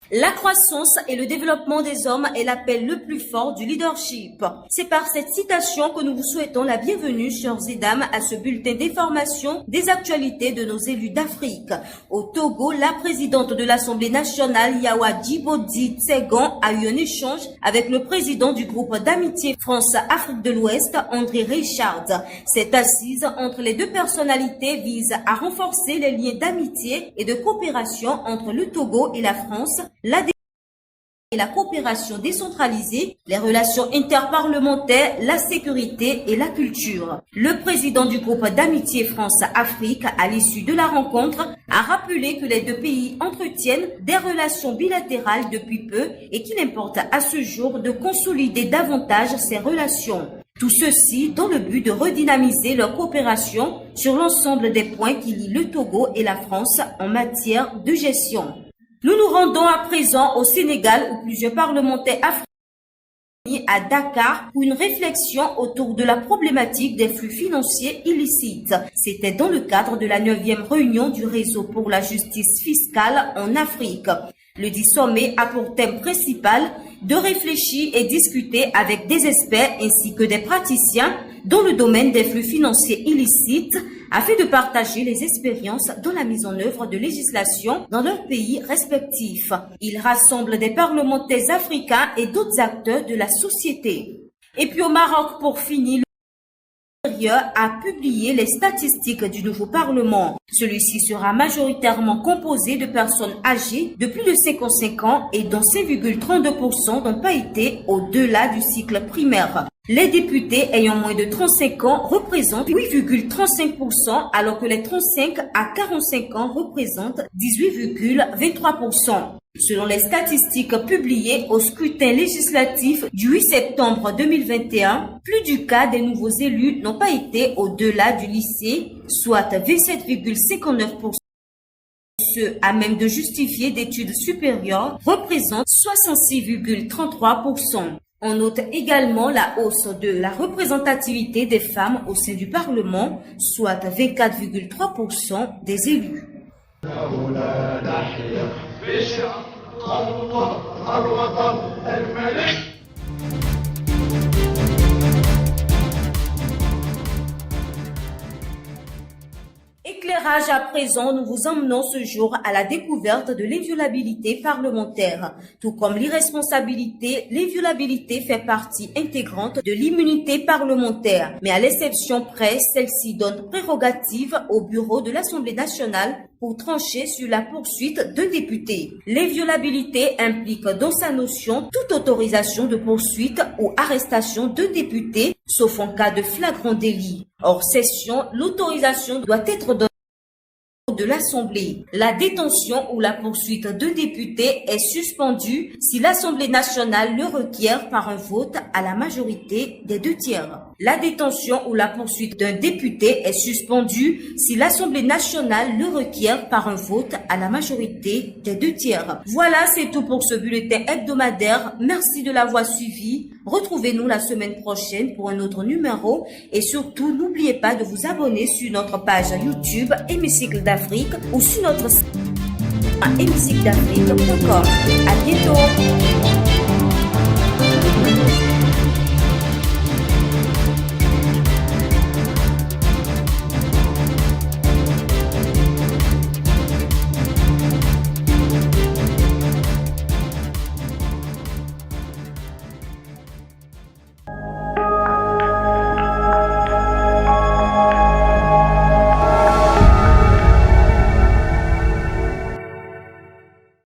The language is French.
La croissance et le développement des hommes est l'appel le plus fort du leadership. C'est par cette citation que nous vous souhaitons la bienvenue, chers et dames, à ce bulletin d'information des actualités de nos élus d'Afrique. Au Togo, la présidente de l'Assemblée nationale, Yawa Djibodi Tsegan, a eu un échange avec le président du groupe d'amitié France-Afrique de l'Ouest, André Richard. Cette assise entre les deux personnalités vise à renforcer les liens d'amitié et de coopération entre le Togo et la France, la coopération décentralisée, les relations interparlementaires, la sécurité et la culture. Le président du groupe d'amitié France-Afrique, à l'issue de la rencontre, a rappelé que les deux pays entretiennent des relations bilatérales depuis peu et qu'il importe à ce jour de consolider davantage ces relations. Tout ceci dans le but de redynamiser leur coopération sur l'ensemble des points qui lient le Togo et la France en matière de gestion. Nous nous rendons à présent au Sénégal où plusieurs parlementaires africains à Dakar pour une réflexion autour de la problématique des flux financiers illicites. C'était dans le cadre de la 9e réunion du réseau pour la justice fiscale en Afrique. Le dit sommet a pour thème principal de réfléchir et discuter avec des experts ainsi que des praticiens dans le domaine des flux financiers illicites afin de partager les expériences dans la mise en œuvre de législation dans leurs pays respectifs. Il rassemble des parlementaires africains et d'autres acteurs de la société. Et puis au Maroc, pour finir, a publié les statistiques du nouveau Parlement. Celui-ci sera majoritairement composé de personnes âgées de plus de 55 ans et dont 5,32% n'ont pas été au-delà du cycle primaire. Les députés ayant moins de 35 ans représentent 8,35% alors que les 35 à 45 ans représentent 18,23%. Selon les statistiques publiées au scrutin législatif du 8 septembre 2021, plus du quart des nouveaux élus n'ont pas été au-delà du lycée, soit 27,59%. Ceux à même de justifier d'études supérieures représentent 66,33%. On note également la hausse de la représentativité des femmes au sein du Parlement, soit 24,3% des élus. Éclairage à présent, nous vous emmenons ce jour à la découverte de l'inviolabilité parlementaire. Tout comme l'irresponsabilité, l'inviolabilité fait partie intégrante de l'immunité parlementaire. Mais à l'exception près, celle-ci donne prérogative au bureau de l'Assemblée nationale pour trancher sur la poursuite d'un député. L'inviolabilité implique dans sa notion toute autorisation de poursuite ou arrestation d'un député, sauf en cas de flagrant délit. Hors session, l'autorisation doit être donnée de l'Assemblée. La détention ou la poursuite d'un député est suspendue si l'Assemblée nationale le requiert par un vote à la majorité des 2/3. La détention ou la poursuite d'un député est suspendue si l'Assemblée nationale le requiert par un vote à la majorité des 2/3. Voilà, c'est tout pour ce bulletin hebdomadaire. Merci de l'avoir suivi. Retrouvez-nous la semaine prochaine pour un autre numéro et surtout, n'oubliez pas de vous abonner sur notre page YouTube Hémicycle d'Afrique ou sur notre site hémicycledafrique.com. À bientôt.